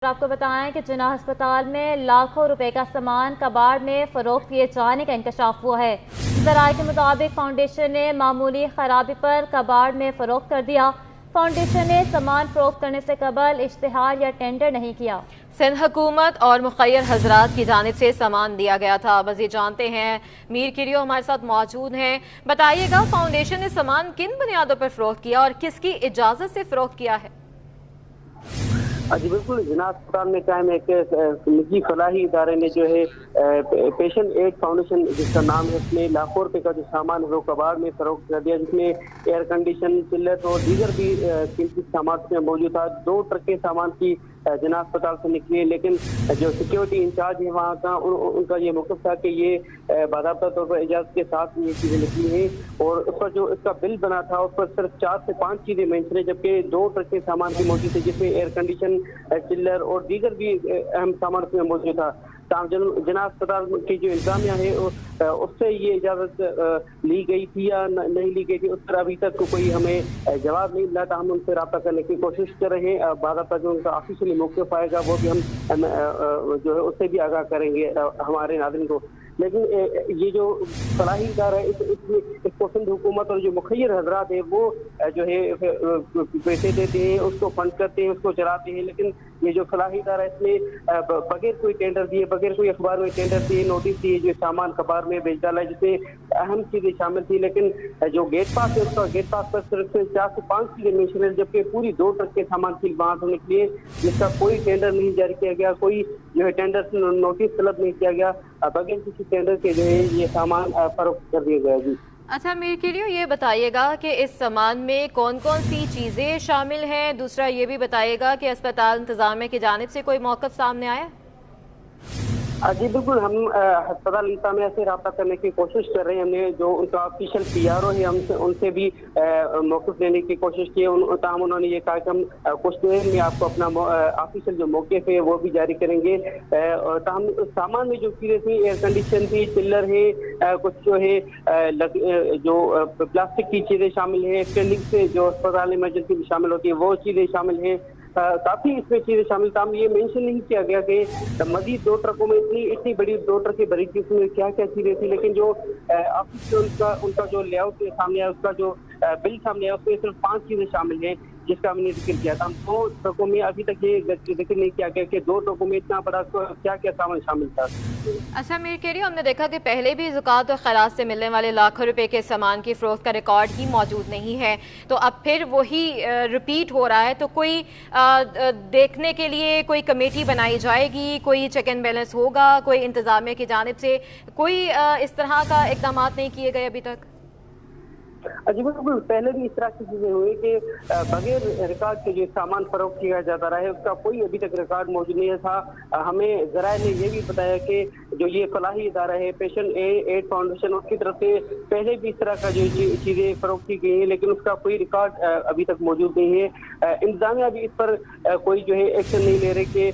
آپ کو بتائیں کہ جناح ہسپتال میں لاکھوں روپے کا سامان کباڑ میں فروخت کیے جانے کا انکشاف ہوا ہے۔ ذرائع کے مطابق فاؤنڈیشن نے معمولی خرابی پر کباڑ میں فروخت کر دیا۔ فاؤنڈیشن نے سامان فروخت کرنے سے قبل اشتہار یا ٹینڈر نہیں کیا۔ سندھ حکومت اور مخیر حضرات کی جانب سے سامان دیا گیا تھا۔ مزید جانتے ہیں، میر کریو ہمارے ساتھ موجود ہیں۔ بتائیے گا فاؤنڈیشن نے سامان کن بنیادوں پر فروخت کیا اور کس کی اجازت سے فروخت کیا ہے؟ جی بالکل، جناح اسپتال میں قائم ایک نجی فلاحی ادارے نے جو ہے پیشنٹ ایڈ فاؤنڈیشن جس کا نام ہے، اس میں لاکھوں روپے کا جو سامان ہے وہ کباڑ میں فروخت کر دیا، جس میں ایئر کنڈیشن، چلر اور دیگر بھی قیمتی سامان میں موجود تھا۔ 2 ٹرکیں سامان کی جناح اسپتال سے نکلی، لیکن جو سیکیورٹی انچارج ہے وہاں کا، ان کا یہ موقف تھا کہ یہ باضابطہ طور پر اجازت کے ساتھ یہ چیزیں نکلی ہیں، اور اس پر جو اس کا بل بنا تھا اس پر صرف 4 سے 5 چیزیں مینشن ہے، جبکہ 2 ٹرکیں سامان کی موجود تھی، جس میں ایئر کنڈیشن، چلر اور دیگر بھی اہم سامان اس میں موجود تھا۔ جناح اسپتال کی جو انتظامیہ ہے اس سے یہ اجازت لی گئی تھی یا نہیں لی گئی تھی، اس پر ابھی تک کوئی ہمیں جواب نہیں ملا تھا۔ ہم ان سے رابطہ کرنے کی کوشش کر رہے ہیں، باضابطہ جو ان کا آفیشلی موقف آئے گا وہ بھی ہم جو ہے اس سے بھی آگاہ کریں گے ہمارے ناظرین کو۔ لیکن یہ جو فلاحی ادارہ ہے اس کو سندھ حکومت اور جو مخیر حضرات ہیں وہ جو ہے پیسے دیتے ہیں، اس کو فنڈ کرتے ہیں، اس کو چلاتے ہیں، لیکن یہ جو فلاحی ادارہ ہے اس میں بغیر کوئی ٹینڈر دیے، بغیر کوئی اخبار میں ٹینڈر دیے، نوٹس دیے جو سامان کباڑ میں بیچ ڈالا ہے، جس میں اہم چیزیں شامل تھی، لیکن جو گیٹ پاس ہے اس کا گیٹ پاس پر صرف 4 سے 5 چیزیں مینشن ہے، جبکہ پوری 2 ٹرک کے سامان کی وہاں سے نکلی ہے، جس کا کوئی ٹینڈر نہیں جاری کیا گیا، کوئی جو ہے ٹینڈر نوٹس طلب نہیں کیا گیا، بغیر کسی ٹینڈر کے جو ہے یہ سامان فروخت کر دیا گیا۔ جی اچھا میر کریو، یہ بتائیے گا کہ اس سامان میں کون کون سی چیزیں شامل ہیں؟ دوسرا یہ بھی بتائیے گا کہ اسپتال انتظامیہ کی جانب سے کوئی موقف سامنے آیا؟ جی بالکل، ہم ہسپتال انتظامیہ سے رابطہ کرنے کی کوشش کر رہے ہیں۔ ہم نے جو ان کا آفیشیل PRO ہے ان سے بھی موقف لینے کی کوشش کی، تاہم انہوں نے یہ کہا کہ ہم کچھ دیر میں آپ کو اپنا آفیشیل جو موقف ہے وہ بھی جاری کریں گے۔ تاہم سامان میں جو چیزیں تھیں، ایئر کنڈیشن تھی، چلر ہے، کچھ جو ہے جو پلاسٹک کی چیزیں شامل ہیں، اسٹینڈنگ سے جو اسپتال ایمرجنسی میں شامل ہوتی ہے وہ چیزیں شامل ہیں، کافی اس میں چیزیں شامل تھا۔ یہ مینشن نہیں کیا گیا کہ مزید 2 ٹرکوں میں اتنی بڑی 2 ٹرکیں بھری تھی، اس میں کیا کیا چیزیں تھیں، لیکن جو آفس سے ان کا جو لے آؤٹ سامنے آیا، اس کا جو بل سامنے آیا، اس میں صرف 5 چیزیں شامل ہیں جس کا ہم نے ذکر کیا تھا۔ 2 ٹرکوں میں ابھی تک یہ ذکر نہیں کیا گیا کہ 2 ٹرکوں میں اتنا بڑا کیا کیا سامان شامل تھا۔ اچھا میر کریو، ہم نے دیکھا کہ پہلے بھی زکوٰۃ اور خراج سے ملنے والے لاکھوں روپے کے سامان کی فروخت کا ریکارڈ ہی موجود نہیں ہے، تو اب پھر وہی ریپیٹ ہو رہا ہے، تو کوئی دیکھنے کے لیے کوئی کمیٹی بنائی جائے گی، کوئی چیک اینڈ بیلنس ہوگا، کوئی انتظامیہ کی جانب سے کوئی اس طرح کا اقدامات نہیں کیے گئے ابھی تک؟ جی بالکل، پہلے بھی اس طرح کی چیزیں ہوئی کہ بغیر ریکارڈ کے جو سامان فروخت کیا جاتا رہا ہے، اس کا کوئی ابھی تک ریکارڈ موجود نہیں تھا۔ ہمیں ذرائع نے یہ بھی بتایا کہ جو یہ فلاحی ادارہ ہے پیشنٹ ایڈ فاؤنڈیشن، اس کی طرف سے پہلے بھی اس طرح کا جو چیزیں فروخت کی گئی ہیں، لیکن اس کا کوئی ریکارڈ ابھی تک موجود نہیں ہے۔ انتظامیہ بھی اس پر کوئی جو ہے ایکشن نہیں لے رہے کہ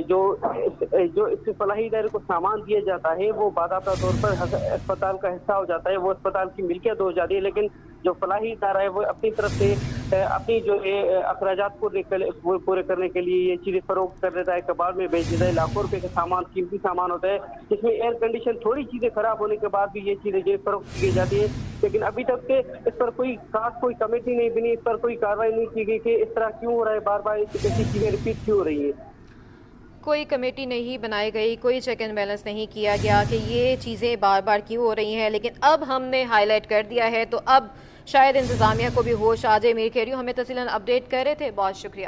جو اس فلاحی ادارے کو سامان دیا جاتا ہے وہ باضابطہ طور پر اسپتال کا حصہ ہو جاتا ہے، وہ اسپتال کی ملکیت ہو جاتی ہے، لیکن جو فلاحی ادارہ ہے وہ اپنی طرف سے اپنی جو ہے اخراجات پورے کرنے کے لیے یہ چیزیں فروخت کر دیتا ہے، کباڑ میں بیچ دیتا ہے۔ لاکھوں روپے کا سامان، قیمتی سامان ہوتا ہے، جس میں ایئر کنڈیشن تھوڑی چیزیں خراب ہونے کے بعد بھی یہ چیزیں جو فروخت کی جاتی ہے، لیکن ابھی تک اس پر کوئی خاص کوئی کمیٹی نہیں بنی، اس پر کوئی کارروائی نہیں کی گئی کہ اس طرح کیوں ہو رہا ہے، بار بار ایسی چیزیں ریپیٹ کیوں ہو رہی ہیں۔ کوئی کمیٹی نہیں بنائی گئی، کوئی چیک اینڈ بیلنس نہیں کیا گیا کہ یہ چیزیں بار بار کیوں ہو رہی ہیں، لیکن اب ہم نے ہائی لائٹ کر دیا ہے تو اب شاید انتظامیہ کو بھی ہوش آ جائے۔ میر کریو ہمیں تفصیلاً اپڈیٹ کر رہے تھے، بہت شکریہ۔